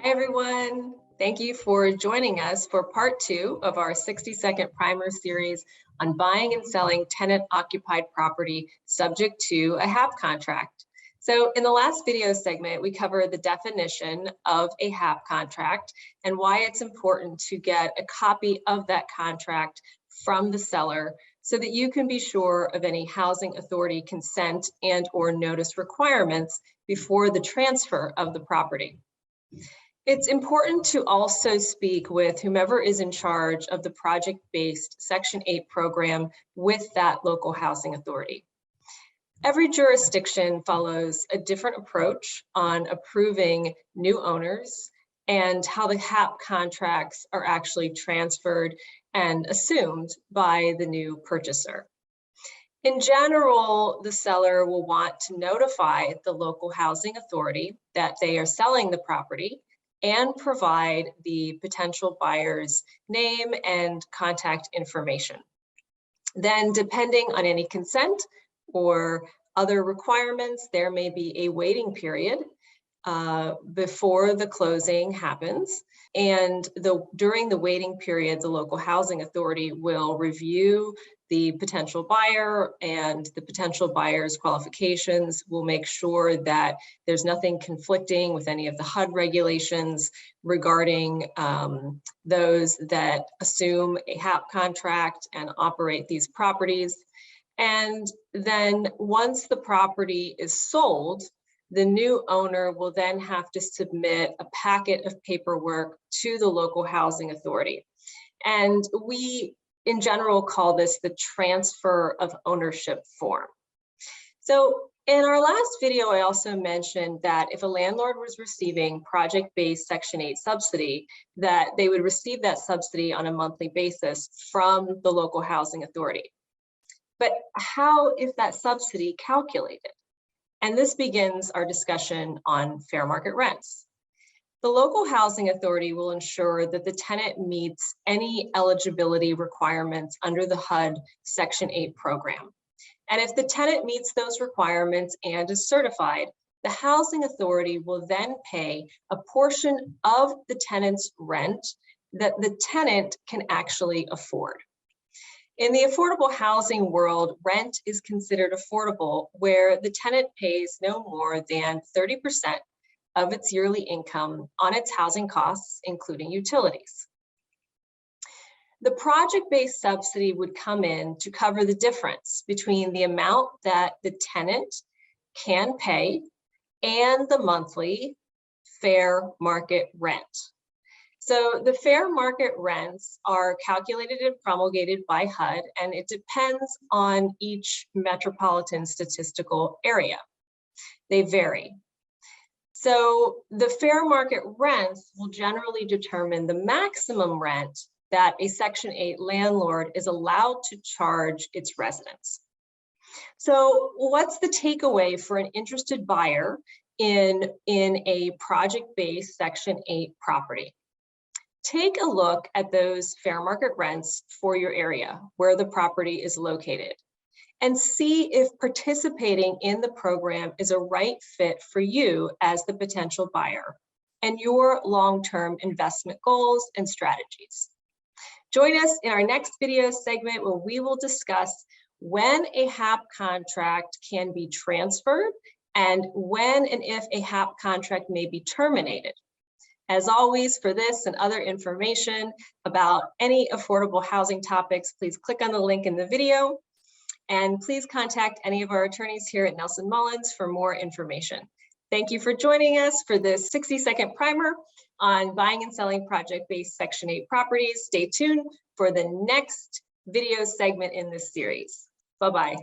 Hi, everyone. Thank you for joining us for part 2 of our 60-second primer series on buying and selling tenant-occupied property subject to a HAP contract. So in the last video segment, we covered the definition of a HAP contract and why it's important to get a copy of that contract from the seller so that you can be sure of any housing authority consent and or notice requirements before the transfer of the property. It's important to also speak with whomever is in charge of the project-based Section 8 program with that local housing authority. Every jurisdiction follows a different approach on approving new owners and how the HAP contracts are actually transferred and assumed by the new purchaser. In general, the seller will want to notify the local housing authority that they are selling the property and provide the potential buyer's name and contact information. Then, depending on any consent or other requirements, there may be a waiting period before the closing happens. And during the waiting period, the local housing authority will review the potential buyer and the potential buyer's qualifications. Will make sure that there's nothing conflicting with any of the HUD regulations regarding those that assume a HAP contract and operate these properties. And then once the property is sold, the new owner will then have to submit a packet of paperwork to the local housing authority. And we, in general, call this the transfer of ownership form. So in our last video, I also mentioned that if a landlord was receiving project-based Section 8 subsidy, that they would receive that subsidy on a monthly basis from the local housing authority. But how is that subsidy calculated? And this begins our discussion on fair market rents. The local housing authority will ensure that the tenant meets any eligibility requirements under the HUD Section 8 program. And if the tenant meets those requirements and is certified, the housing authority will then pay a portion of the tenant's rent that the tenant can actually afford. In the affordable housing world, rent is considered affordable where the tenant pays no more than 30% of its yearly income on its housing costs, including utilities. The project-based subsidy would come in to cover the difference between the amount that the tenant can pay and the monthly fair market rent. So the fair market rents are calculated and promulgated by HUD, and it depends on each metropolitan statistical area. They vary. So the fair market rents will generally determine the maximum rent that a Section 8 landlord is allowed to charge its residents. So what's the takeaway for an interested buyer in a project-based Section 8 property? Take a look at those fair market rents for your area where the property is located and see if participating in the program is a right fit for you as the potential buyer and your long-term investment goals and strategies. Join us in our next video segment where we will discuss when a HAP contract can be transferred and when and if a HAP contract may be terminated. As always, for this and other information about any affordable housing topics, please click on the link in the video. And please contact any of our attorneys here at Nelson Mullins for more information. Thank you for joining us for this 60-second primer on buying and selling project-based Section 8 properties. Stay tuned for the next video segment in this series. Bye-bye.